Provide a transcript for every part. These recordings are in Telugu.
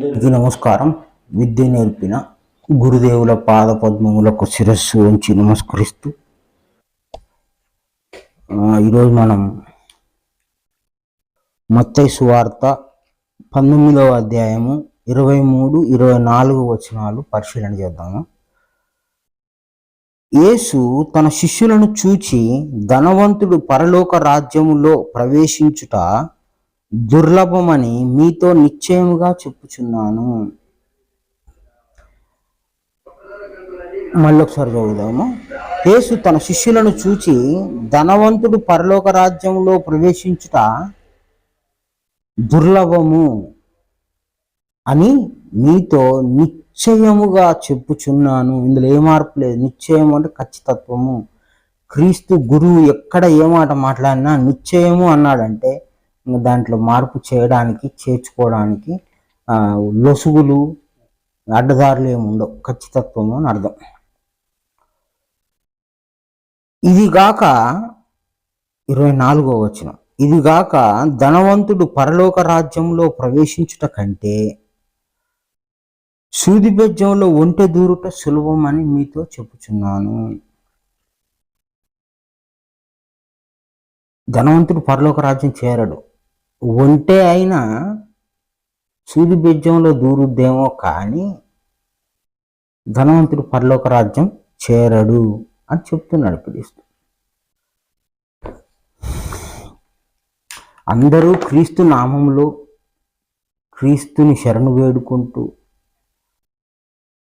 అందరికీ నమస్కారం. విద్య నేర్పిన గురుదేవుల పాద పద్మములకు శిరస్సు ఉంచి నమస్కరిస్తూ ఈరోజు మనం మత్తయి సువార్త 19వ అధ్యాయము 23-24 వచనాలు పరిశీలన చేద్దాము. యేసు తన శిష్యులను చూచి, ధనవంతుడు పరలోక రాజ్యములో ప్రవేశించుట దుర్లభమని మీతో నిశ్చయముగా చెప్పుచున్నాను. మళ్ళొకసారి చదువుదాము. యేసు తన శిష్యులను చూచి, ధనవంతుడు పరలోక రాజ్యంలో ప్రవేశించుట దుర్లభము అని మీతో నిశ్చయముగా చెప్పుచున్నాను. ఇందులో ఏ మార్పు లేదు. నిశ్చయము అంటే ఖచ్చితత్వము. క్రీస్తు గురువు ఎక్కడ ఏ మాట మాట్లాడినా నిశ్చయము అన్నాడంటే దాంట్లో మార్పు చేయడానికి, చేర్చుకోవడానికి లొసుగులు, అడ్డదారులు ఏమి ఉండవు. ఖచ్చితత్వము అని అర్థం. ఇదిగాక 24వ వచనం, ఇదిగాక ధనవంతుడు పరలోక రాజ్యంలో ప్రవేశించుట కంటే సూది బెజ్జంలో ఒంటె దూరుట సులభమని మీతో చెప్పుచున్నాను. ధనవంతుడు పరలోక రాజ్యం చేరడు. ఒంటె అయినా సూది బెజ్జంలో దూరుద్దేమో కానీ ధనవంతుడు పరలోక రాజ్యం చేరడు అని చెప్తున్నాడు క్రీస్తు. అందరూ క్రీస్తు నామంలో క్రీస్తుని శరణు వేడుకుంటూ,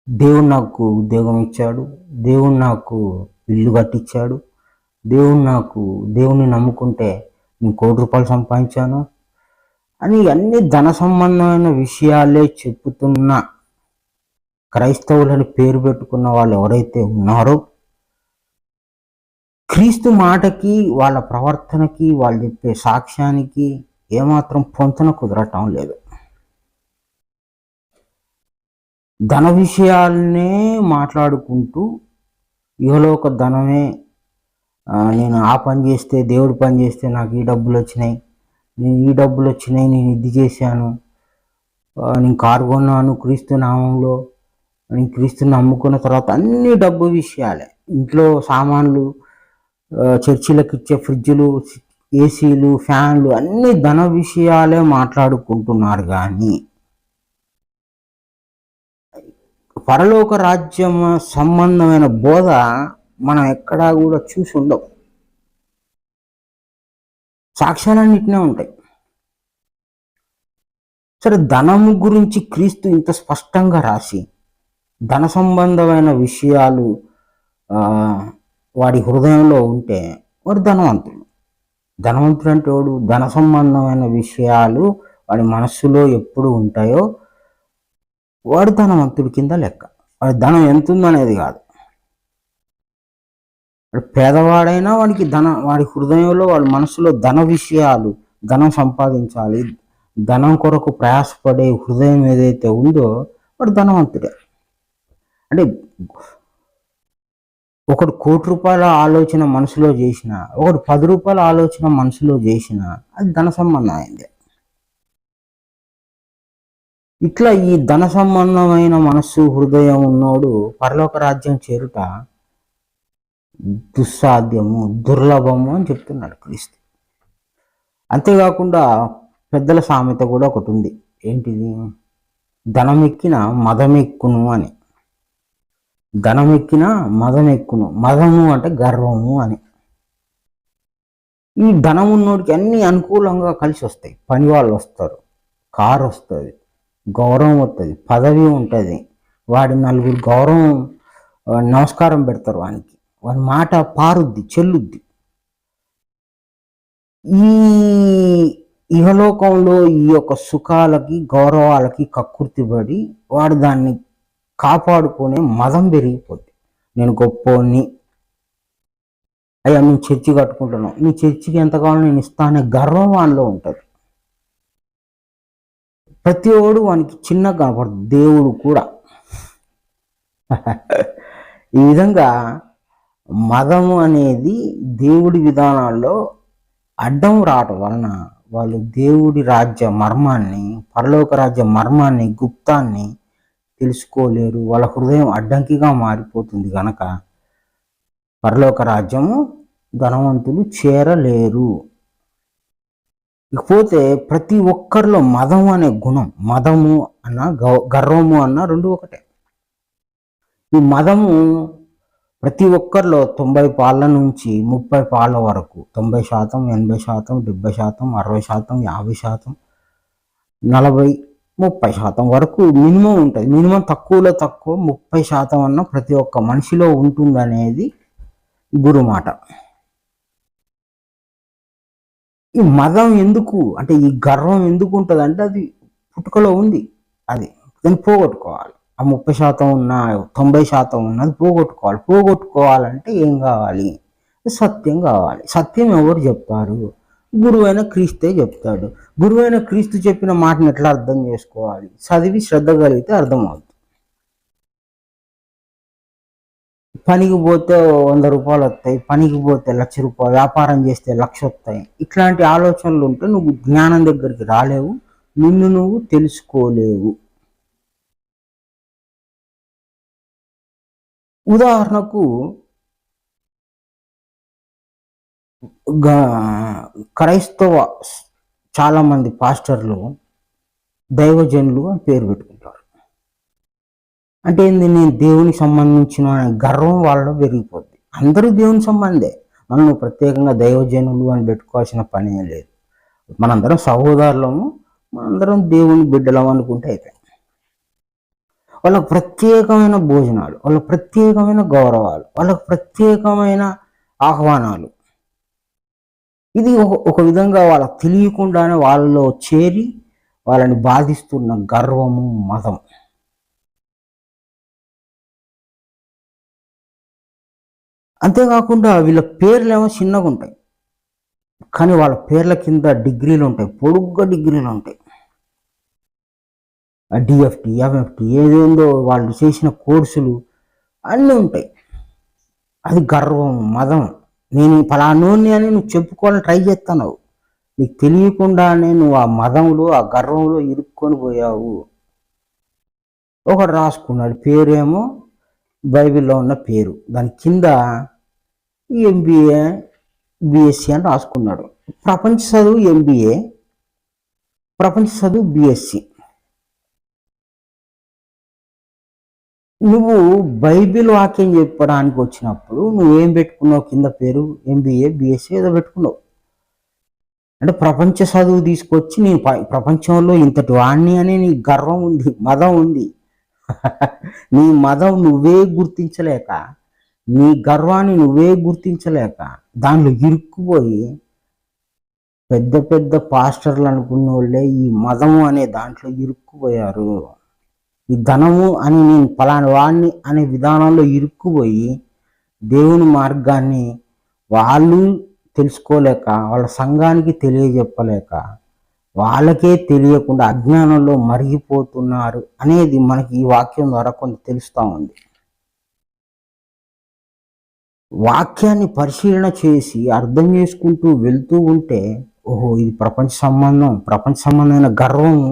దేవుడు నాకు ఉద్యోగం ఇచ్చాడు, దేవుడు నాకు ఇల్లు కట్టించాడు, దేవుణ్ణి నమ్ముకుంటే నేను ₹1,00,00,000 సంపాదించాను అని అన్ని ధన సంబంధమైన విషయాలే చెప్పుతున్న క్రైస్తవులని పేరు పెట్టుకున్న వాళ్ళు ఎవరైతే ఉన్నారో, క్రీస్తు మాటకి, వాళ్ళ ప్రవర్తనకి, వాళ్ళు చెప్పే సాక్ష్యానికి ఏమాత్రం పొంతన కుదరటం లేదు. ధన విషయాలనే మాట్లాడుకుంటూ ఇహలోక ధనమే, నేను ఆ పని చేస్తే, దేవుడు పని చేస్తే నాకు ఈ డబ్బులు వచ్చినాయి, నేను ఇది చేశాను, నేను కారు కొన్నాను క్రీస్తు నామంలో, నేను క్రీస్తుని నమ్ముకున్న తర్వాత అన్ని డబ్బు విషయాలే. ఇంట్లో సామాన్లు, చర్చిలకు ఇచ్చే ఫ్రిడ్జ్లు, ఏసీలు, ఫ్యాన్లు అన్ని ధన విషయాలే మాట్లాడుకుంటున్నారు. కానీ పరలోక రాజ్యం సంబంధమైన బోధ మనం ఎక్కడా కూడా చూసి ఉండవు. సాక్ష్యాలన్నిటినే ఉంటాయి. సరే, ధనము గురించి క్రీస్తు ఇంత స్పష్టంగా రాసి, ధన సంబంధమైన విషయాలు వాడి హృదయంలో ఉంటే వాడు ధనవంతుడు. ధనవంతుడు అంటే వాడు ధన సంబంధమైన విషయాలు వాడి మనస్సులో ఎప్పుడు ఉంటాయో వాడు ధనవంతుడి కింద లెక్క. వాడి ధనం ఎంత ఉందనేది కాదు. పేదవాడైనా వాడి హృదయంలో, వాడి మనసులో ధన విషయాలు, ధనం సంపాదించాలి, ధనం కొరకు ప్రయాసపడే హృదయం ఏదైతే ఉందో వాడు ధనవంతుడే. అంటే ఒకడు ₹1,00,00,000 ఆలోచన మనసులో చేసిన, ఒకడు ₹10 ఆలోచన మనసులో చేసిన, అది ధన సంబంధం అయింది. ఇట్లా ఈ ధన సంబంధమైన మనస్సు, హృదయం ఉన్నోడు పరలోక రాజ్యం చేరుట దుస్సాధ్యము, దుర్లభము అని చెప్తున్నాడు క్రీస్తు. అంతేకాకుండా పెద్దల సామెత కూడా ఒకటి ఉంది. ఏంటిది? ధనమెక్కిన మదమెక్కును అని. ధనమెక్కిన మదమెక్కును. మదము అంటే గర్వము అని. ఈ ధనం ఉన్నోడికి అన్ని అనుకూలంగా కలిసి వస్తాయి. పని వాళ్ళు వస్తారు, కారు వస్తుంది, గౌరవం వస్తుంది, పదవి ఉంటుంది, వాడి నలుగురు గౌరవం, నమస్కారం పెడతారు వానికి, వాడి మాట పారుద్ది, చెల్లుద్ది. ఈ ఇహలోకంలో ఈ యొక్క సుఖాలకి, గౌరవాలకి కక్కుర్తిపడి వాడు దాన్ని కాపాడుకునే మదం పెరిగిపోద్ది. నేను గొప్పోని, అయ్యా నేను చర్చి కట్టుకుంటున్నాను, నీ చర్చికి ఎంత కావాలో నేను ఇస్తా అనే గర్వం వానిలో ఉంటుంది. ప్రతి ఒడు వానికి చిన్న కనపడుతుంది, దేవుడు కూడా. ఈ విధంగా మదము అనేది దేవుడి విధానాల్లో అడ్డం రావటం వలన వాళ్ళు దేవుడి రాజ్య మర్మాన్ని, పరలోక రాజ్య మర్మాన్ని, గుప్తాన్ని తెలుసుకోలేరు. వాళ్ళ హృదయం అడ్డంకిగా మారిపోతుంది గనక పరలోక రాజ్యము ధనవంతులు చేరలేరు. ఇకపోతే ప్రతి ఒక్కరిలో మదం అనే గుణం, మదము అన్న గర్వము అన్న రెండు ఒకటే. ఈ మదము ప్రతి ఒక్కరిలో 90 పాళ్ళ నుంచి 30 పాళ్ళ వరకు, 90%, 80%, 70%, 60%, 50%, 40, 30% వరకు మినిమం ఉంటుంది. మినిమం తక్కువలో తక్కువ 30% అన్న ప్రతి ఒక్క మనిషిలో ఉంటుందనేది గురు మాట. ఈ మదం ఎందుకు అంటే, ఈ గర్వం ఎందుకు ఉంటుంది అంటే, అది పుట్టుకలో ఉంది. అది దాన్ని పోగొట్టుకోవాలి. ఆ 30% ఉన్న 90% ఉన్నది పోగొట్టుకోవాలి. పోగొట్టుకోవాలంటే ఏం కావాలి? సత్యం కావాలి. సత్యం ఎవరు చెప్తారు? గురువైన క్రీస్తే చెప్తాడు. గురువైన క్రీస్తు చెప్పిన మాటను ఎట్లా అర్థం చేసుకోవాలి? చదివి శ్రద్ధ కలిగితే అర్థమవుతుంది. పనికి పోతే 100 రూపాయలు వస్తాయి, పనికి పోతే 1,00,000 రూపాయలు, వ్యాపారం చేస్తే 1,00,000 వస్తాయి. ఇట్లాంటి ఆలోచనలు ఉంటే నువ్వు జ్ఞానం దగ్గరికి రాలేవు, నిన్ను నువ్వు తెలుసుకోలేవు. ఉదాహరణకు క్రైస్తవ చాలామంది పాస్టర్లు దైవజనులు అని పేరు పెట్టుకుంటారు. అంటే ఏంది? నేను దేవునికి సంబంధించిన గర్వం వాళ్ళలో పెరిగిపోద్ది. అందరూ దేవుని సంబంధే, మనం ప్రత్యేకంగా దైవజనులు అని పెట్టుకోవాల్సిన పని లేదు. మనందరం సహోదరులము, మనందరం దేవుని బిడ్డలం అనుకుంటే అయిపోయింది. వాళ్ళకు ప్రత్యేకమైన భోజనాలు, వాళ్ళకు ప్రత్యేకమైన గౌరవాలు, వాళ్ళకు ప్రత్యేకమైన ఆహ్వానాలు. ఇది ఒక విధంగా వాళ్ళకు తెలియకుండానే వాళ్ళలో చేరి వాళ్ళని బాధిస్తున్న గర్వము, మతం. అంతేకాకుండా వీళ్ళ పేర్లేమో చిన్నగా ఉంటాయి, కానీ వాళ్ళ పేర్ల కింద డిగ్రీలు ఉంటాయి, పొడుగ్గా డిగ్రీలు ఉంటాయి. డిఎఫ్టి, ఎంఎఫ్టి, ఏదేందో వాళ్ళు చేసిన కోర్సులు అన్నీ ఉంటాయి. అది గర్వం, మదం. నేను ఫలానోని అని నువ్వు చెప్పుకోవాలని ట్రై చేస్తున్నావు, నీకు తెలియకుండానే నువ్వు ఆ మదంలో, ఆ గర్వంలో ఇరుక్కొని పోయావు. ఒకడు రాసుకున్నాడు పేరేమో బైబిల్లో ఉన్న పేరు, దాని కింద ఎంబీఏ, బిఎస్సి అని రాసుకున్నాడు. ప్రపంచ చదువు ఎంబీఏ, ప్రపంచ చదువు బిఎస్సి. నువ్వు బైబిల్ వాక్యం చెప్పడానికి వచ్చినప్పుడు నువ్వేం పెట్టుకున్నావు? కింద పేరు ఎంబీఏ, బిఎస్సి ఏదో పెట్టుకున్నావు. అంటే ప్రపంచ చదువు తీసుకొచ్చి నేను ప్రపంచంలో ఇంతటి వాణ్ణి అని నీ గర్వం ఉంది, మదం ఉంది. నీ మదం నువ్వే గుర్తించలేక, నీ గర్వాన్ని నువ్వే గుర్తించలేక దానిలో ఇరుక్కుపోయి పెద్ద పెద్ద పాస్టర్లు అనుకున్న వాళ్ళే ఈ మదము అనే దాంట్లో ఇరుక్కుపోయారు. ఈ ధనము అని నేను ఫలాని వాడిని అనే విధానంలో ఇరుక్కుపోయి దేవుని మార్గాన్ని వాళ్ళు తెలుసుకోలేక, వాళ్ళ సంఘానికి తెలియజెప్పలేక, వాళ్ళకే తెలియకుండా అజ్ఞానంలో మరిగిపోతున్నారు అనేది మనకి ఈ వాక్యం ద్వారా కొంత తెలుస్తూ ఉంది. వాక్యాన్ని పరిశీలన చేసి అర్థం చేసుకుంటూ వెళ్తూ ఉంటే, ఓహో ఇది ప్రపంచ సంబంధమైన గర్వము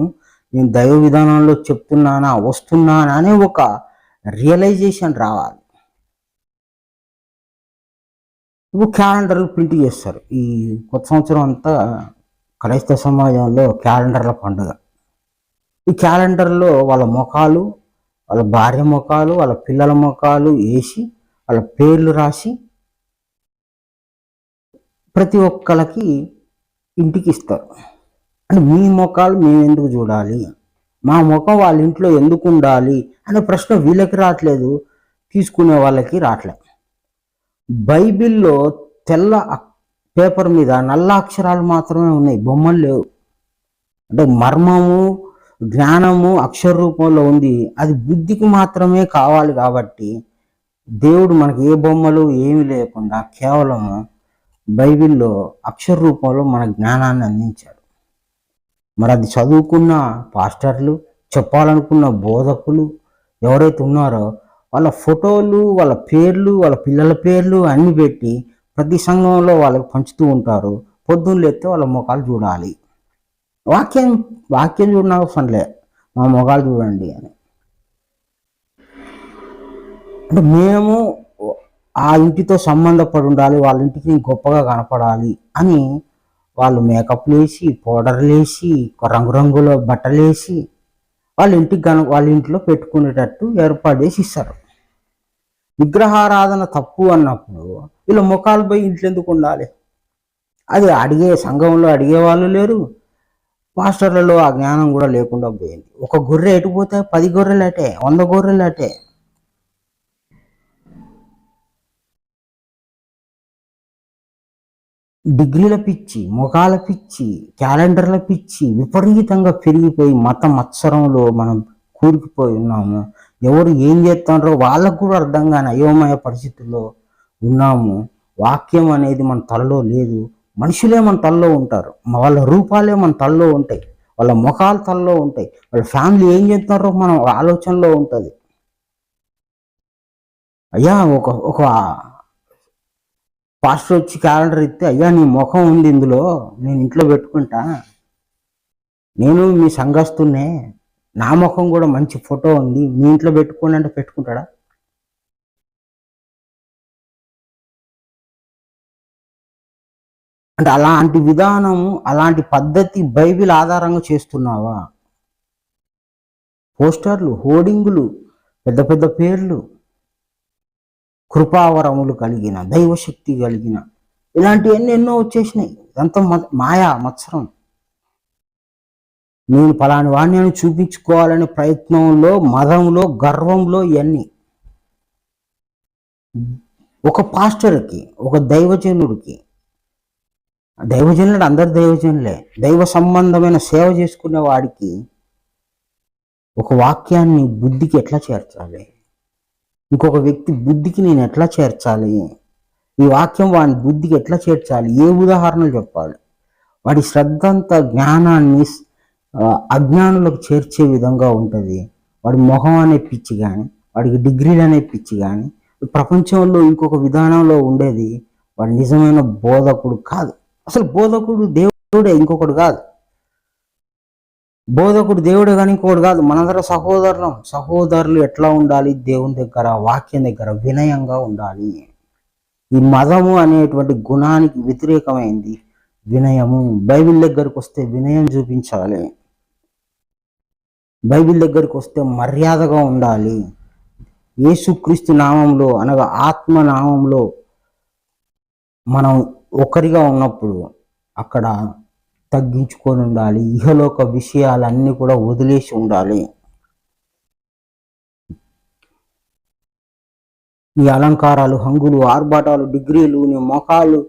నేను దైవ విధానంలో చెప్తున్నానా, వస్తున్నానా అనే ఒక రియలైజేషన్ రావాలి. ఇప్పుడు క్యాలెండర్లు ప్రింట్ చేస్తారు. ఈ కొత్త సంవత్సరం అంతా క్రైస్తవ సమాజంలో క్యాలెండర్ల పండుగ. ఈ క్యాలెండర్లో వాళ్ళ ముఖాలు, వాళ్ళ భార్య ముఖాలు, వాళ్ళ పిల్లల ముఖాలు వేసి వాళ్ళ పేర్లు రాసి ప్రతి ఒక్కరికి ఇంటికి ఇస్తారు. అంటే మీ ముఖాలు మేము ఎందుకు చూడాలి, మా ముఖం వాళ్ళ ఇంట్లో ఎందుకు ఉండాలి అనే ప్రశ్న వీళ్ళకి రావట్లేదు, తీసుకునే వాళ్ళకి రావట్లేదు. బైబిల్లో తెల్ల పేపర్ మీద నల్ల అక్షరాలు మాత్రమే ఉన్నాయి, బొమ్మలు లేవు. అంటే మర్మము, జ్ఞానము అక్షర రూపంలో ఉంది. అది బుద్ధికి మాత్రమే కావాలి. కాబట్టి దేవుడు మనకి ఏ బొమ్మలు ఏమి లేకుండా కేవలము బైబిల్లో అక్షర రూపంలో మన జ్ఞానాన్ని అందించాడు. మరి అది చదువుకున్న పాస్టర్లు, చెప్పాలనుకున్న బోధకులు ఎవరైతే ఉన్నారో వాళ్ళ ఫోటోలు, వాళ్ళ పేర్లు, వాళ్ళ పిల్లల పేర్లు అన్నీ పెట్టి ప్రతి సంఘంలో వాళ్ళకి పంచుతూ ఉంటారు. పొద్దున్న లేస్తే వాళ్ళ ముఖాలు చూడాలి. వాక్యం వాక్యం చూడడం అవసరంలే, మా మొగాలు చూడండి అని. అంటే మేము ఆ ఇంటితో సంబంధపడి ఉండాలి, వాళ్ళ ఇంటికి గొప్పగా కనపడాలి అని వాళ్ళు మేకప్లు వేసి, పౌడర్లు వేసి, రంగురంగుల బట్టలు వేసి వాళ్ళ ఇంట్లో పెట్టుకునేటట్టు ఏర్పాటు చేసి ఇస్తారు. విగ్రహారాధన తప్పు అన్నప్పుడు వీళ్ళ ముఖాలు పోయి ఇంట్లో ఎందుకు ఉండాలి? అది సంఘంలో అడిగే వాళ్ళు లేరు, పాస్టర్లలో ఆ జ్ఞానం కూడా లేకుండా పోయింది. ఒక గొర్రె ఎటుపోతే 10 గొర్రెలు అటే, 100 గొర్రెలు అటే. డిగ్రీల పిచ్చి, ముఖాల పిచ్చి, క్యాలెండర్ల పిచ్చి విపరీతంగా పెరిగిపోయి మత మత్సరంలో మనం కూరుకుపోయి ఉన్నాము. ఎవరు ఏం చేస్తారో వాళ్ళకు కూడా అర్థం కాని అయోమయ పరిస్థితుల్లో ఉన్నాము. వాక్యం అనేది మన తలలో లేదు. మనుషులే మన తలలో ఉంటారు, వాళ్ళ రూపాలే మన తలలో ఉంటాయి, వాళ్ళ ముఖాలు తలలో ఉంటాయి, వాళ్ళ ఫ్యామిలీ ఏం చేస్తారో మన ఆలోచనలో ఉంటుంది. అయ్యా ఒక ఒక పాస్టర్ వచ్చి క్యాలెండర్ ఇస్తే, అయ్యా నీ ముఖం ఉంది ఇందులో, నేను ఇంట్లో పెట్టుకుంటా, నేను మీ సంఘస్తున్నే, నా ముఖం కూడా మంచి ఫోటో ఉంది, మీ ఇంట్లో పెట్టుకోండి అంటే పెట్టుకుంటాడా? అంటే అలాంటి విధానము, అలాంటి పద్ధతి బైబిల్ ఆధారంగా చేస్తున్నావా? పోస్టర్లు, హోర్డింగులు, పెద్ద పెద్ద పేర్లు, కృపావరములు కలిగిన, దైవశక్తి కలిగిన, ఇలాంటివన్నీ ఎన్నో వచ్చేసినాయి. ఇదంతా మాయా మత్సరం. నేను పలాని వాణ్ణి అని చూపించుకోవాలనే ప్రయత్నంలో, మదంలో, గర్వంలో ఇవన్నీ. ఒక పాస్టర్కి, ఒక దైవజనుడికి, దైవజనుడు అందరు దైవజనులే, దైవ సంబంధమైన సేవ చేసుకునే వాడికి ఒక వాక్యాన్ని బుద్ధికి ఎట్లా చేర్చాలి? ఇంకొక వ్యక్తి బుద్ధికి నేను ఎట్లా చేర్చాలి? ఈ వాక్యం వాడి బుద్ధికి ఎట్లా చేర్చాలి? ఏ ఉదాహరణలు చెప్పాలి? వాడి శ్రద్ధ అంతా జ్ఞానాన్ని అజ్ఞానులకు చేర్చే విధంగా ఉంటుంది. వాడి మొహం అనే పిచ్చి కానీ, వాడికి డిగ్రీలు అనే పిచ్చి కానీ, ప్రపంచంలో ఇంకొక విధానంలో ఉండేది వాడు నిజమైన బోధకుడు కాదు. అసలు బోధకుడు దేవుడే, ఇంకొకడు కాదు. బోధకుడు దేవుడే కానీ ఇంకొకటి కాదు. మనందరం సహోదరులు ఎట్లా ఉండాలి? దేవుని దగ్గర, వాక్యం దగ్గర వినయంగా ఉండాలి. ఈ మదము అనేటువంటి గుణానికి వ్యతిరేకమైంది వినయము. బైబిల్ దగ్గరకు వస్తే వినయం చూపించాలి, బైబిల్ దగ్గరికి వస్తే మర్యాదగా ఉండాలి. యేసుక్రీస్తు నామంలో అనగా ఆత్మ నామంలో మనం ఒకరిగా ఉన్నప్పుడు అక్కడ తగ్గించుకొని ఉండాలి. ఇహలోక విషయాలన్నీ కూడా వదిలేసి ఉండాలి. నీ అలంకారాలు, హంగులు, ఆర్భాటాలు, డిగ్రీలు, నీ మొఖాలు,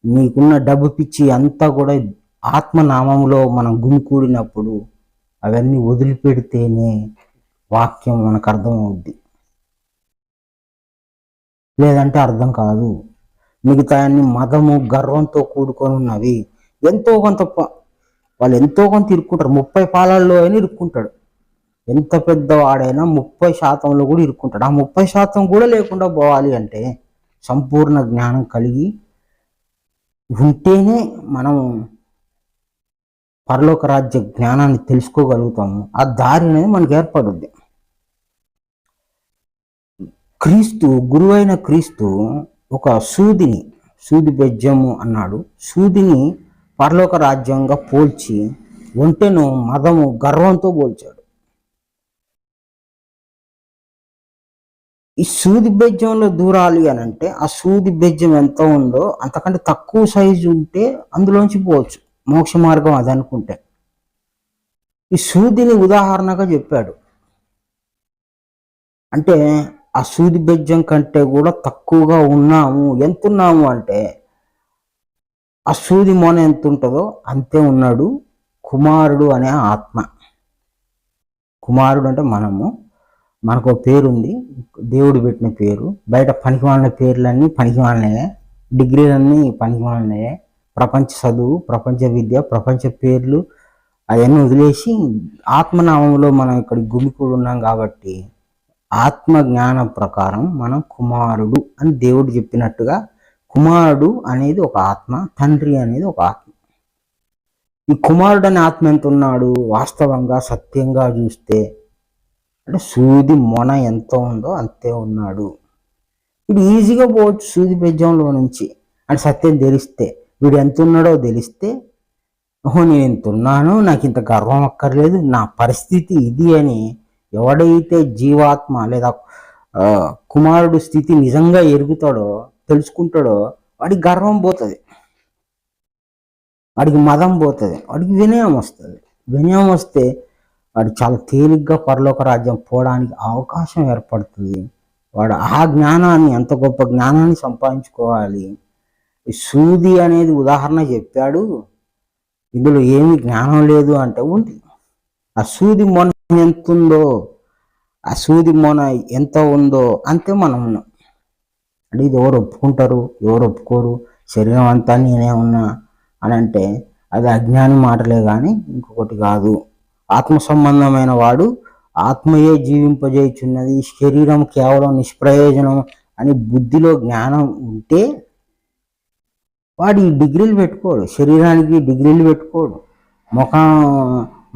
నీకున్న డబ్బు పిచ్చి అంతా కూడా ఆత్మనామంలో మనం గుమికూడినప్పుడు అవన్నీ వదిలిపెడితేనే వాక్యం మనకు అర్థమవుద్ది, లేదంటే అర్థం కాదు. మిగతా అన్ని మదము, గర్వంతో కూడుకొని ఉన్నవి. ఎంతో కొంత వాళ్ళు ఎంతో కొంత ఇరుక్కుంటారు. 30 పాలల్లో అయినా ఇరుక్కుంటాడు. ఎంత పెద్దవాడైనా 30% కూడా ఇరుక్కుంటాడు. ఆ 30% కూడా లేకుండా పోవాలి అంటే సంపూర్ణ జ్ఞానం కలిగి ఉంటేనే మనం పరలోక రాజ్య జ్ఞానాన్ని తెలుసుకోగలుగుతాము. ఆ దారి అనేది మనకు ఏర్పడుద్ది. గురువైన క్రీస్తు ఒక సూది బెజ్జము అన్నాడు. సూదిని పరలోక రాజ్యంగా పోల్చి ఒంటెను మదము, గర్వంతో పోల్చాడు. ఈ సూది బెజ్జంలో దూరాలి అని అంటే ఆ సూది బెజ్జం ఎంత ఉందో అంతకంటే తక్కువ సైజు ఉంటే అందులోంచి పోవచ్చు. మోక్ష మార్గం అది అనుకుంటే ఈ సూదిని ఉదాహరణగా చెప్పాడు. అంటే ఆ సూది బెజ్జం కంటే కూడా తక్కువగా ఉన్నాము. ఎంత ఉన్నాము అంటే ఆ సూది మొన ఎంత ఉంటుందో అంతే ఉన్నాడు కుమారుడు అనే ఆత్మ. కుమారుడు అంటే మనకు పేరుంది, దేవుడు పెట్టిన పేరు. బయట పనికిమాలిన పేర్లన్నీ పనికిమాలినయే, డిగ్రీలన్నీ పనికిమాలినయే, ప్రపంచ చదువు, ప్రపంచ విద్య, ప్రపంచ పేర్లు అవన్నీ వదిలేసి ఆత్మనామంలో మనం ఇక్కడ గుమికూడు ఉన్నాం. కాబట్టి ఆత్మ జ్ఞానం ప్రకారం మనం కుమారుడు అని దేవుడు చెప్పినట్టుగా కుమారుడు అనేది ఒక ఆత్మ, తండ్రి అనేది ఒక ఆత్మ. ఈ కుమారుడని ఆత్మ ఎంత ఉన్నాడు? వాస్తవంగా సత్యంగా చూస్తే అంటే సూది మొన ఎంత ఉందో అంతే ఉన్నాడు. వీడు ఈజీగా పోవచ్చు సూది బెజ్జంలో నుంచి. అంటే సత్యం తెలిస్తే, వీడు ఎంత ఉన్నాడో తెలిస్తే, ఓహో నేను ఇంత ఉన్నాను, నాకు ఇంత గర్వం అక్కర్లేదు, నా పరిస్థితి ఇది అని ఎవడైతే జీవాత్మ లేదా కుమారుడు స్థితి నిజంగా ఎరుగుతాడో, తెలుసుకుంటాడో, వాడికి గర్వం పోతుంది, వాడికి మదం పోతుంది, వాడికి వినయం వస్తుంది. వినయం వస్తే వాడు చాలా తేలిగ్గా పరలోక రాజ్యం పోవడానికి అవకాశం ఏర్పడుతుంది. వాడు ఆ జ్ఞానాన్ని, అంత గొప్ప జ్ఞానాన్ని సంపాదించుకోవాలి. సూది అనేది ఉదాహరణ చెప్పాడు, ఇందులో ఏమి జ్ఞానం లేదు అంటే ఉంది. ఆ సూది మొన ఎంత ఉందో, ఆ సూది మొన ఎంత ఉందో అంతే మనం ఉన్నాం. అంటే ఇది ఎవరు ఒప్పుకుంటారు, ఎవరు ఒప్పుకోరు, శరీరం అంతా నేనే ఉన్నా అని అంటే అది అజ్ఞాని మాటలే కానీ ఇంకొకటి కాదు. ఆత్మ సంబంధమైన వాడు ఆత్మయే జీవింపజేయుచున్నది, శరీరం కేవలం నిష్ప్రయోజనం అని బుద్ధిలో జ్ఞానం ఉంటే వాడు ఈ డిగ్రీలు పెట్టుకోడు, శరీరానికి డిగ్రీలు పెట్టుకోడు,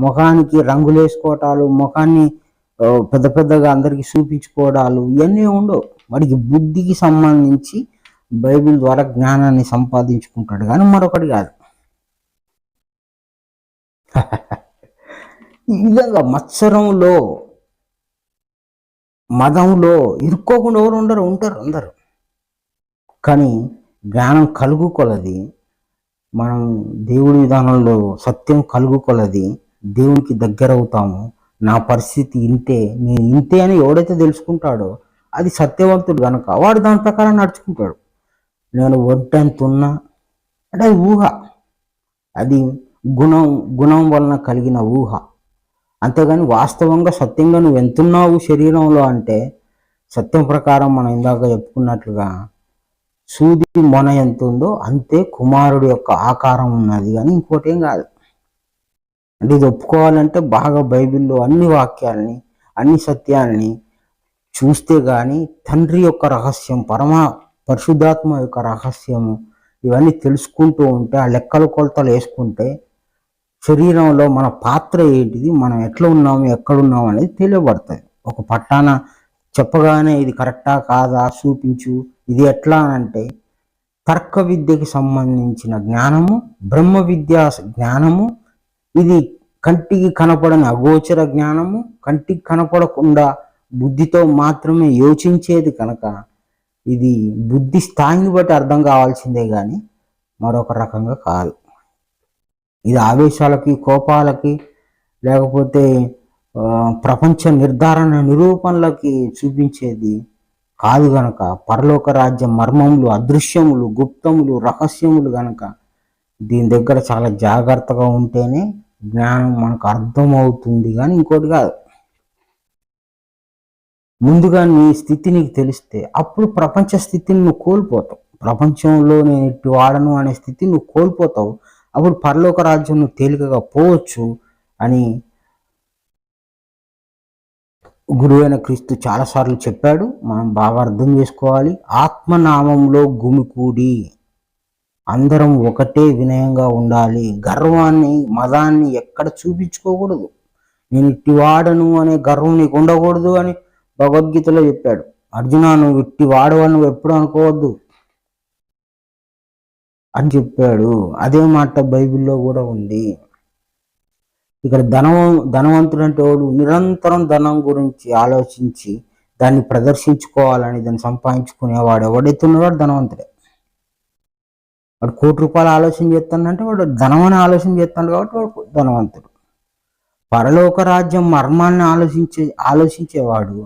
ముఖానికి రంగులు వేసుకోవటాలు, ముఖాన్ని పెద్ద పెద్దగా అందరికీ చూపించుకోవడాలు ఇవన్నీ ఉండవు. వాడికి బుద్ధికి సంబంధించి బైబిల్ ద్వారా జ్ఞానాన్ని సంపాదించుకుంటాడు కానీ మరొకటి కాదు. ఈ విధంగా మత్సరంలో, మదంలో ఇరుక్కోకుండా ఎవరు ఉంటారు అందరు. కానీ జ్ఞానం కలుగు కొలది, మనం దేవుడి విధానంలో సత్యం కలుగు కొలది దేవునికి దగ్గర అవుతాము. నా పరిస్థితి ఇంతే, నేను ఇంతే అని ఎవడైతే తెలుసుకుంటాడో అది సత్యవంతుడు కనుక వాడు దాని ప్రకారం నడుచుకుంటాడు. నేను ఒంటెంత ఉన్నా అంటే అది ఊహ, అది గుణం వలన కలిగిన ఊహ. అంతేగాని వాస్తవంగా సత్యంగా నువ్వు ఎంతున్నావు శరీరంలో అంటే సత్యం ప్రకారం మనం ఇందాక చెప్పుకున్నట్లుగా సూది మొన ఎంత ఉందో అంతే కుమారుడు యొక్క ఆకారం ఉన్నది కానీ ఇంకోటి ఏం కాదు. అంటే ఇది ఒప్పుకోవాలంటే బాగా బైబిల్లో అన్ని వాక్యాలని, అన్ని సత్యాలని చూస్తే కానీ తండ్రి యొక్క రహస్యం, పరిశుద్ధాత్మ యొక్క రహస్యము ఇవన్నీ తెలుసుకుంటూ ఉంటే, ఆ లెక్కల కొలతలు వేసుకుంటే శరీరంలో మన పాత్ర ఏంటిది, మనం ఎట్లా ఉన్నాము, ఎక్కడున్నాము అనేది తెలియబడుతుంది. ఒక పట్టాన చెప్పగానే ఇది కరెక్టా కాదా చూపించు, ఇది ఎట్లా అంటే తర్క విద్యకి సంబంధించిన జ్ఞానము, బ్రహ్మ విద్యా జ్ఞానము, ఇది కంటికి కనపడని అగోచర జ్ఞానము, కంటికి కనపడకుండా బుద్ధితో మాత్రమే యోచించేది కనుక ఇది బుద్ధి స్థాయిని బట్టి అర్థం కావాల్సిందే కానీ మరొక రకంగా కాదు. ఇది ఆవేశాలకి, కోపాలకి, లేకపోతే ప్రపంచ నిర్ధారణ నిరూపణలకి చూపించేది కాదు గనక, పరలోక రాజ్య మర్మములు, అదృశ్యములు, గుప్తములు, రహస్యములు గనక దీని దగ్గర చాలా జాగ్రత్తగా ఉంటేనే జ్ఞానం మనకు అర్థమవుతుంది కానీ ఇంకోటి కాదు. ముందుగా నీ స్థితి నీకు తెలిస్తే అప్పుడు ప్రపంచ స్థితిని నువ్వు కోల్పోతావు. ప్రపంచంలో నేను ఇటు వాడను అనే స్థితి నువ్వు కోల్పోతావు. అప్పుడు పరలోక రాజ్యం నువ్వు తేలికగా పోవచ్చు అని గురువైన క్రీస్తు చాలాసార్లు చెప్పాడు. మనం బాగా అర్థం చేసుకోవాలి. ఆత్మనామంలో గుమికూడి అందరం ఒకటే వినయంగా ఉండాలి. గర్వాన్ని, మదాన్ని ఎక్కడ చూపించుకోకూడదు. నేను ఇట్టి వాడను అనే గర్వం నీకు ఉండకూడదు అని భగవద్గీతలో చెప్పాడు. అర్జున, నువ్వు ఇట్టి వాడవని నువ్వు ఎప్పుడు అనుకోవద్దు అని చెప్పాడు. అదే మాట బైబిల్లో కూడా ఉంది. ఇక్కడ ధనవంతుడు అంటే వాడు నిరంతరం ధనం గురించి ఆలోచించి దాన్ని ప్రదర్శించుకోవాలని, దాన్ని సంపాదించుకునేవాడు ఎవడైతే ఉన్నాడో ధనవంతుడే. వాడు ₹1,00,00,000 ఆలోచన చేస్తానంటే వాడు ధనమని ఆలోచన చేస్తాడు కాబట్టి వాడు ధనవంతుడు. పరలోక రాజ్యం మర్మాన్ని ఆలోచించేవాడు,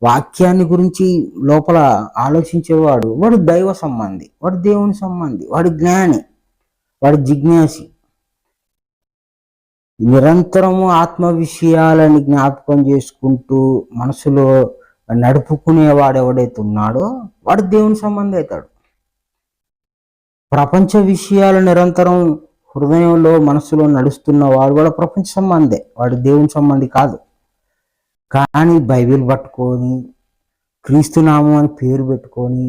వాక్యాన్ని గురించి లోపల ఆలోచించేవాడు, వాడు దైవ సంబంధి, వాడు దేవుని సంబంధి, వాడు జ్ఞాని, వాడు జిజ్ఞాసి. నిరంతరము ఆత్మ విషయాలని జ్ఞాపకం చేసుకుంటూ మనసులో నడుపుకునేవాడు ఎవడైతే ఉన్నాడో వాడు దేవుని సంబంధి అవుతాడు. ప్రపంచ విషయాలు నిరంతరం హృదయంలో, మనసులో నడుస్తున్న వాడు కూడా ప్రపంచ సంబంధే, వాడు దేవుని సంబంధి కాదు. కానీ బైబిల్ పట్టుకొని, క్రీస్తునామం అని పేరు పెట్టుకొని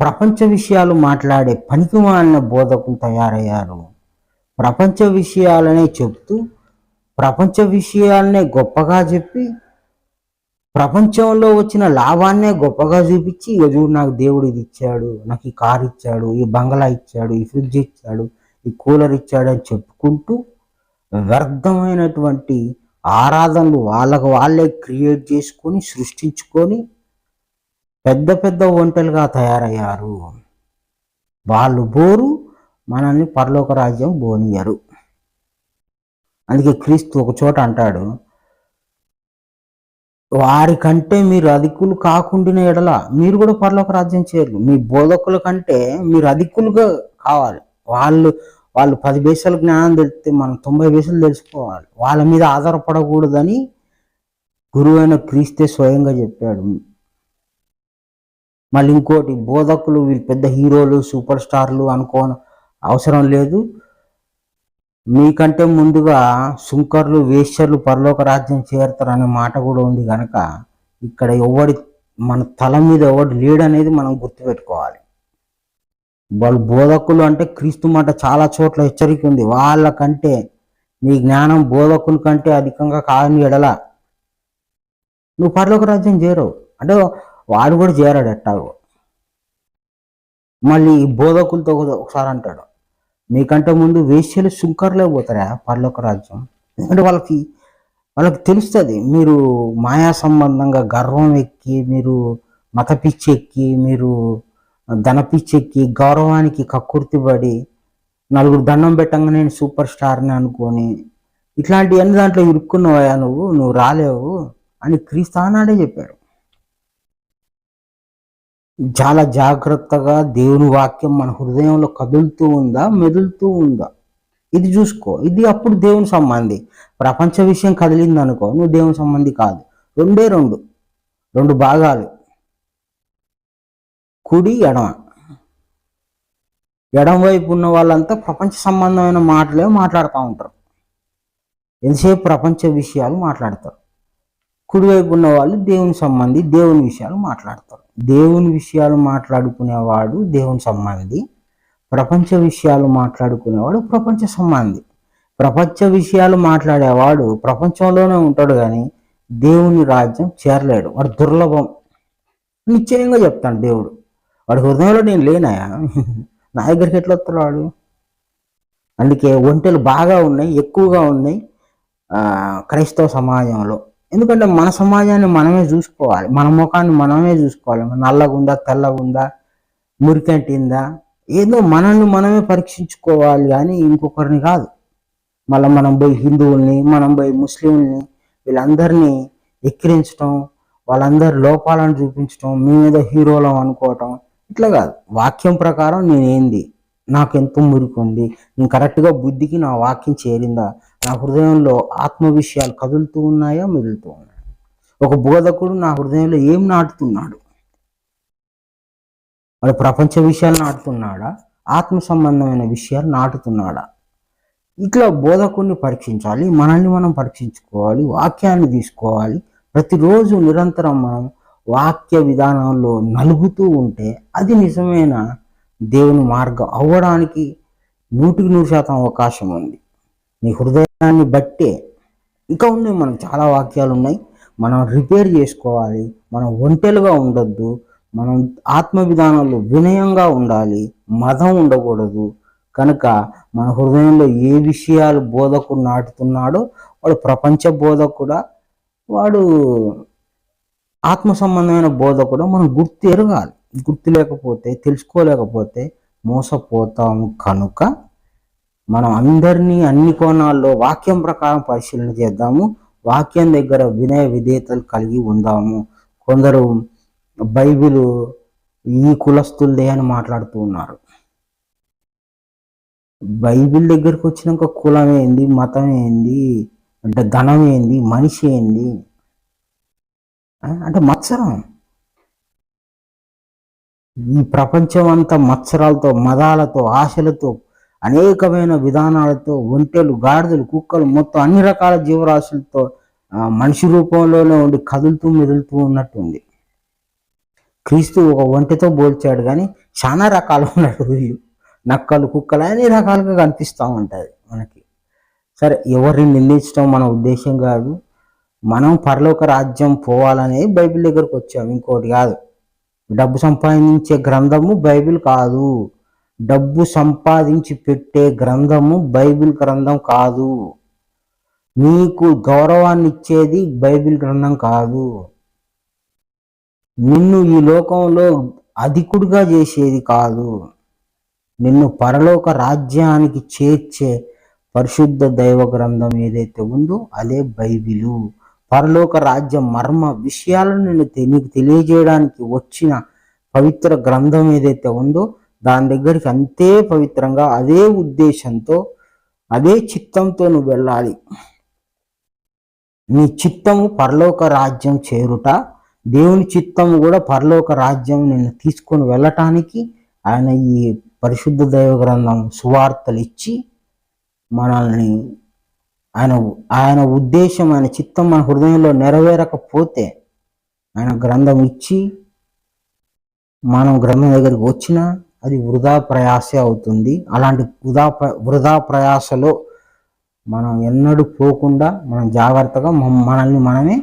ప్రపంచ విషయాలు మాట్లాడే పనికిమాలిన బోధకులు తయారయ్యారు. ప్రపంచ విషయాలనే చెప్తూ ప్రపంచ విషయాలనే గొప్పగా చెప్పి ప్రపంచంలో వచ్చిన లాభాన్నే గొప్పగా చూపించి, ఇక చూడు నాకు దేవుడు ఇది ఇచ్చాడు, నాకు ఈ కారు ఇచ్చాడు, ఈ బంగ్లా ఇచ్చాడు, ఈ ఫ్రిడ్జ్ ఇచ్చాడు, ఈ కూలర్ ఇచ్చాడు అని చెప్పుకుంటూ వ్యర్థమైనటువంటి ఆరాధనలు వాళ్ళకు వాళ్ళే క్రియేట్ చేసుకొని సృష్టించుకొని పెద్ద పెద్ద ఒంటెలుగా తయారయ్యారు. వాళ్ళు బోరు, మనల్ని పరలోక రాజ్యం బోనియరు. అందుకే క్రీస్తు ఒక చోట అంటాడు, వారికంటే మీరు అధికులు కాకుండా ఎడల మీరు కూడా పరలోక రాజ్యం చేయరు. మీ బోధకుల కంటే మీరు అధికులుగా కావాలి. వాళ్ళు 10 పైసలు జ్ఞానం తెలిస్తే మనం 90 పైసలు తెలుసుకోవాలి. వాళ్ళ మీద ఆధారపడకూడదని గురువైన క్రీస్తే స్వయంగా చెప్పాడు. మళ్ళీ ఇంకోటి, బోధకులు వీళ్ళు పెద్ద హీరోలు సూపర్ స్టార్లు అనుకోని అవసరం లేదు. మీకంటే ముందుగా సుంకర్లు వేశ్యర్లు పరలోక రాజ్యం చేరుతారనే మాట కూడా ఉంది కనుక ఇక్కడ మన తల మీద ఎవడు లేడనేది మనం గుర్తుపెట్టుకోవాలి. వాళ్ళు బోధకులు అంటే క్రీస్తు మాట చాలా చోట్ల హెచ్చరిక ఉంది. వాళ్ళకంటే నీ జ్ఞానం బోధకుల కంటే అధికంగా కాని ఎడల నువ్వు పరలోక రాజ్యం చేరవు. అంటే వాడు కూడా చేరాడు ఎట్టాగో. మళ్ళీ బోధకులతో ఒకసారి అంటాడు, మీకంటే ముందు వేశ్యలు సుంకర్లే పోతారా పరలోక రాజ్యం. ఎందుకంటే వాళ్ళకి తెలుస్తుంది మీరు మాయా సంబంధంగా గర్వం ఎక్కి, మీరు మత పిచ్చి ఎక్కి, మీరు ధన పిచ్చి ఎక్కి, గౌరవానికి కక్కుర్తిపడి నలుగురు దండం పెట్టంగా నేను సూపర్ స్టార్ని అనుకొని ఇట్లాంటివన్నీ దాంట్లో ఇరుక్కున్నావా నువ్వు రాలేవు అని క్రీస్తు ఆనాడే చెప్పాడు. చాలా జాగ్రత్తగా దేవుని వాక్యం మన హృదయంలో కదులుతూ ఉందా, మెదులుతూ ఉందా, ఇది చూసుకో. ఇది అప్పుడు దేవుని సంబంధి. ప్రపంచ విషయం కదిలింది అనుకో, నువ్వు దేవుని సంబంధి కాదు. రెండు భాగాలు, కుడి ఎడమ. ఎడమ వైపు ఉన్న వాళ్ళంతా ప్రపంచ సంబంధమైన మాటలే మాట్లాడుతూ ఉంటారు. ఎంతసేపు ప్రపంచ విషయాలు మాట్లాడతారు. కుడివైపు ఉన్న వాళ్ళు దేవుని సంబంధి, దేవుని విషయాలు మాట్లాడతారు. దేవుని విషయాలు మాట్లాడుకునేవాడు దేవుని సంబంధి, ప్రపంచ విషయాలు మాట్లాడుకునేవాడు ప్రపంచ సంబంధి. ప్రపంచ విషయాలు మాట్లాడేవాడు ప్రపంచంలోనే ఉంటాడు కానీ దేవుని రాజ్యం చేరలేడు. వాడు దుర్లభం. నిశ్చయంగా చెప్తాడు దేవుడు. వాడి హృదయంలో నేను లేనాయా, నా దగ్గరికి ఎట్లా వస్తాడు వాడు? అందుకే ఒంటెలు బాగా ఉన్నాయి, ఎక్కువగా ఉన్నాయి క్రైస్తవ సమాజంలో. ఎందుకంటే మన సమాజాన్ని మనమే చూసుకోవాలి, మన ముఖాన్ని మనమే చూసుకోవాలి. నల్లగుందా, తెల్లగుందా, మురికంటిందా, ఏదో మనల్ని మనమే పరీక్షించుకోవాలి కానీ ఇంకొకరిని కాదు. మళ్ళీ మనం పోయి హిందువుల్ని, మనం పోయి ముస్లింల్ని, వీళ్ళందరినీ ఎక్కిరించడం, వాళ్ళందరి లోపాలను చూపించడం, మేమేదో హీరోలం అనుకోవటం, ఇట్లా కాదు. వాక్యం ప్రకారం నేనేంది, నాకు ఎంతో మురికి ఉంది, నేను కరెక్ట్గా బుద్ధికి నా వాక్యం చేరిందా, నా హృదయంలో ఆత్మ విషయాలు కదులుతూ ఉన్నాయా, మెదులుతూ ఉన్నాయా? ఒక బోధకుడు నా హృదయంలో ఏం నాటుతున్నాడు? వాడు ప్రపంచ విషయాలు నాటుతున్నాడా, ఆత్మ సంబంధమైన విషయాలు నాటుతున్నాడా? ఇట్లా బోధకుడిని పరీక్షించాలి, మనల్ని మనం పరీక్షించుకోవాలి, వాక్యాన్ని తీసుకోవాలి. ప్రతిరోజు నిరంతరం మనం వాక్య విధానంలో నలుగుతూ ఉంటే అది నిజమైన దేవుని మార్గం అవ్వడానికి 100% అవకాశం ఉంది. నీ హృదయాన్ని బట్టే. ఇంకా ఉన్నాయి, మనకు చాలా వాక్యాలు ఉన్నాయి. మనం రిపేర్ చేసుకోవాలి. మనం ఒంటెలుగా ఉండొద్దు. మనం ఆత్మ విధానంలో వినయంగా ఉండాలి, మదం ఉండకూడదు. కనుక మన హృదయంలో ఏ విషయాలు బోధకుడు నాటుతున్నాడో వాడు ప్రపంచ బోధకుడా, వాడు ఆత్మ సంబంధమైన బోధకుడు మనం గుర్తు ఎరగాలి. గుర్తు లేకపోతే, తెలుసుకోలేకపోతే మోసపోతాము. కనుక మనం అందరినీ అన్ని కోణాల్లో వాక్యం ప్రకారం పరిశీలన చేద్దాము. వాక్యం దగ్గర వినయ విధేయతలు కలిగి ఉందాము. కొందరు బైబిల్ ఈ కులస్తులదే అని మాట్లాడుతూ ఉన్నారు. బైబిల్ దగ్గరికి వచ్చినాక కులం ఏంది, మతం ఏంది, అంటే ధనం ఏంది, మనిషి ఏంది అంటే మత్సరం. ఈ ప్రపంచం అంతా మత్సరాలతో, మదాలతో, ఆశలతో, అనేకమైన విధానాలతో, ఒంటెలు, గాడిదలు, కుక్కలు, మొత్తం అన్ని రకాల జీవరాశులతో మనిషి రూపంలోనే ఉండి కదులుతూ మెదులుతూ ఉన్నట్టుంది. క్రీస్తు ఒక ఒంటెతో పోల్చాడు కానీ చాలా రకాలు ఉన్నాడు. వీళ్ళు నక్కలు, కుక్కలు అన్ని రకాలుగా కనిపిస్తూ ఉంటుంది మనకి. సరే, ఎవరిని నిందించడం మన ఉద్దేశం కాదు. మనం పరలోక రాజ్యం పోవాలనేది బైబిల్ దగ్గరకు వచ్చాం, ఇంకోటి కాదు. డబ్బు సంపాదించే గ్రంథము బైబిల్ కాదు. డబ్బు సంపాదించి పెట్టే గ్రంథము బైబిల్ గ్రంథం కాదు. నీకు గౌరవాన్ని ఇచ్చేది బైబిల్ గ్రంథం కాదు. నిన్ను ఈ లోకంలో అధికుడిగా చేసేది కాదు. నిన్ను పరలోక రాజ్యానికి చేర్చే పరిశుద్ధ దైవ గ్రంథం ఏదైతే ఉందో అదే బైబిలు. పరలోక రాజ్య మర్మ విషయాలను నీకు తెలియజేయడానికి వచ్చిన పవిత్ర గ్రంథం ఏదైతే ఉందో దాని దగ్గరికి అంతే పవిత్రంగా, అదే ఉద్దేశంతో, అదే చిత్తంతో నువ్వు వెళ్ళాలి. నీ చిత్తము పరలోక రాజ్యం చేరుట, దేవుని చిత్తము కూడా పరలోక రాజ్యం నిన్ను తీసుకొని వెళ్ళటానికి ఆయన ఈ పరిశుద్ధ దైవ గ్రంథం సువార్తలు ఇచ్చి మనల్ని, ఆయన ఉద్దేశం, ఆయన చిత్తం మన హృదయంలో నెరవేరకపోతే ఆయన గ్రంథం ఇచ్చి మనం గ్రంథం దగ్గరికి వచ్చినా అది వృధా ప్రయాసే అవుతుంది. అలాంటి వృధా ప్రయాసలో మనం ఎన్నడూ పోకుండా మనం జాగ్రత్తగా మనల్ని మనమే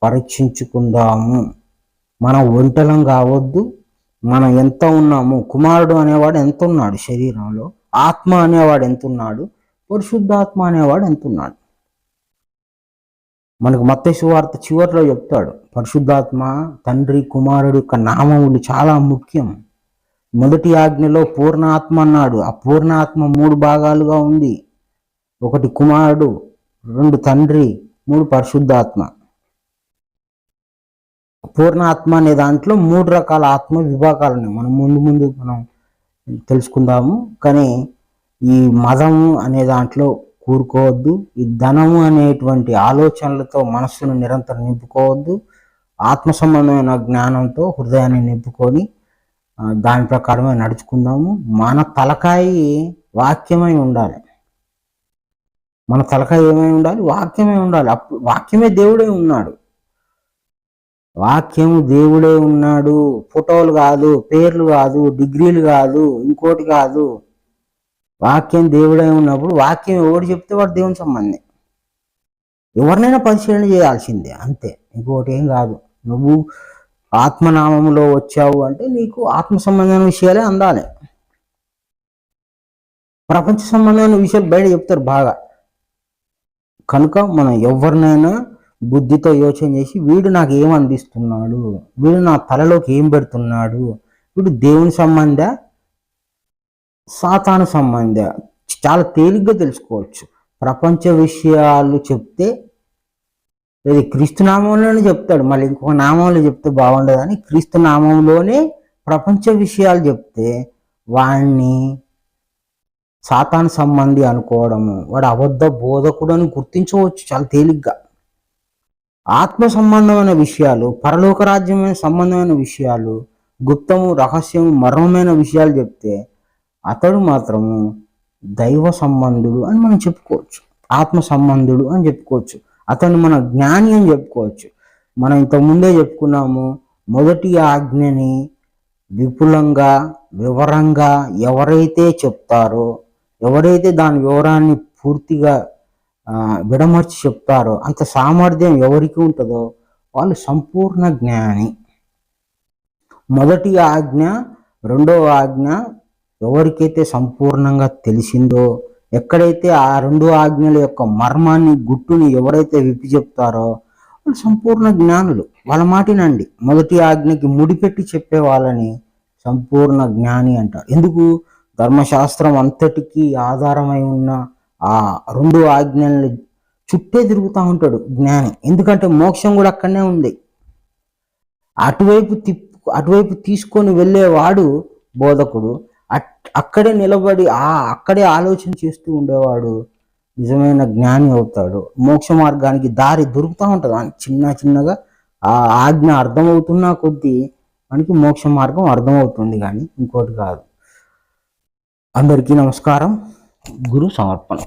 పరీక్షించుకుందాము. మనం ఒంటలం కావద్దు. మనం ఎంత ఉన్నాము, కుమారుడు అనేవాడు ఎంత ఉన్నాడు శరీరంలో, ఆత్మ అనేవాడు ఎంత ఉన్నాడు, పరిశుద్ధాత్మ అనేవాడు ఎంత ఉన్నాడు. మనకు మత్తయి సువార్త చివరిలో చెప్తాడు, పరిశుద్ధాత్మ, తండ్రి, కుమారుడు యొక్క నామములు చాలా ముఖ్యం. మొదటి ఆజ్ఞలో పూర్ణాత్మ అన్నాడు. ఆ పూర్ణాత్మ 3 భాగాలుగా ఉంది. 1 కుమారుడు, 2 తండ్రి, 3 పరిశుద్ధాత్మ. పూర్ణాత్మ అనే దాంట్లో 3 రకాల ఆత్మ విభాగాలు ఉన్నాయి. మనం ముందు మనం తెలుసుకుందాము. కానీ ఈ మదము అనే దాంట్లో కూరుకోవద్దు. ఈ ధనము అనేటువంటి ఆలోచనలతో మనస్సును నిరంతరం నింపుకోవద్దు. ఆత్మ సంబంధమైన జ్ఞానంతో హృదయాన్ని నింపుకొని దాని ప్రకారమే నడుచుకుందాము. మన తలకాయి వాక్యమై ఉండాలి. మన తలకాయ ఏమై ఉండాలి? వాక్యమై ఉండాలి. అప్పుడు వాక్యమే దేవుడే ఉన్నాడు. వాక్యము దేవుడే ఉన్నాడు. ఫోటోలు కాదు, పేర్లు కాదు, డిగ్రీలు కాదు, ఇంకోటి కాదు. వాక్యం దేవుడే ఉన్నప్పుడు వాక్యం ఎవడు చెప్తే వాడు దేవుని సంబంధి. ఎవరినైనా పరిశీలన చేయాల్సిందే, అంతే, ఇంకోటి ఏం కాదు. నువ్వు ఆత్మనామంలో వచ్చావు అంటే నీకు ఆత్మ సంబంధమైన విషయాలే అందాలి. ప్రపంచ సంబంధమైన విషయాలు బయట చెప్తారు బాగా. కనుక మనం ఎవరినైనా బుద్ధితో యోచన చేసి, వీడు నాకు ఏం అందిస్తున్నాడు, వీడు నా తలలోకి ఏం పెడుతున్నాడు, వీడు దేవుని సంబంధ, సాతాను సంబంధ, చాలా తేలిగ్గా తెలుసుకోవచ్చు. ప్రపంచ విషయాలు చెప్తే ఇది క్రీస్తు నామంలోనే చెప్తాడు, మళ్ళీ ఇంకొక నామంలో చెప్తే బాగుండదని క్రీస్తు నామంలోనే ప్రపంచ విషయాలు చెప్తే వాడిని సాతాను సంబంధి అనుకోవడము, వాడు అబద్ధ బోధకుడు అని గుర్తించవచ్చు చాలా తేలిగ్గా. ఆత్మ సంబంధమైన విషయాలు, పరలోక రాజ్యమైన సంబంధమైన విషయాలు, గుప్తము, రహస్యము, మర్మమైన విషయాలు చెప్తే అతడు మాత్రము దైవ సంబంధుడు అని మనం చెప్పుకోవచ్చు, ఆత్మ సంబంధుడు అని చెప్పుకోవచ్చు, అతను మన జ్ఞాని అని చెప్పుకోవచ్చు. మనం ఇంతకుముందే చెప్పుకున్నాము, మొదటి ఆజ్ఞని విపులంగా, వివరంగా ఎవరైతే చెప్తారో, ఎవరైతే దాని వివరాన్ని పూర్తిగా విడమర్చి చెప్తారో, అంత సామర్థ్యం ఎవరికి ఉంటుందో వాళ్ళు సంపూర్ణ జ్ఞాని. మొదటి ఆజ్ఞ, రెండవ ఆజ్ఞ ఎవరికైతే సంపూర్ణంగా తెలిసిందో, ఎక్కడైతే ఆ 2 ఆజ్ఞల యొక్క మర్మాన్ని, గుట్టుని ఎవరైతే విప్పి చెప్తారో వాళ్ళు సంపూర్ణ జ్ఞానులు. వాళ్ళ మాటినండి. మొదటి ఆజ్ఞకి ముడిపెట్టి చెప్పే వాళ్ళని సంపూర్ణ జ్ఞాని అంటారు. ఎందుకు? ధర్మశాస్త్రం అంతటికీ ఆధారమై ఉన్న ఆ 2 ఆజ్ఞల్ని చుట్టే తిరుగుతూ ఉంటాడు జ్ఞాని. ఎందుకంటే మోక్షం కూడా అక్కడనే ఉంది. అటువైపు తీసుకొని వెళ్ళేవాడు బోధకుడు, అక్కడే నిలబడి అక్కడే ఆలోచన చేస్తూ ఉండేవాడు నిజమైన జ్ఞాని అవుతాడు. మోక్ష మార్గానికి దారి దొరుకుతూ ఉంటుంది. చిన్నగా ఆ ఆజ్ఞ అర్థమవుతున్నా కొద్దీ మనకి మోక్ష మార్గం అర్థమవుతుంది, కానీ ఇంకోటి కాదు. అందరికీ నమస్కారం. గురు సమర్పణ.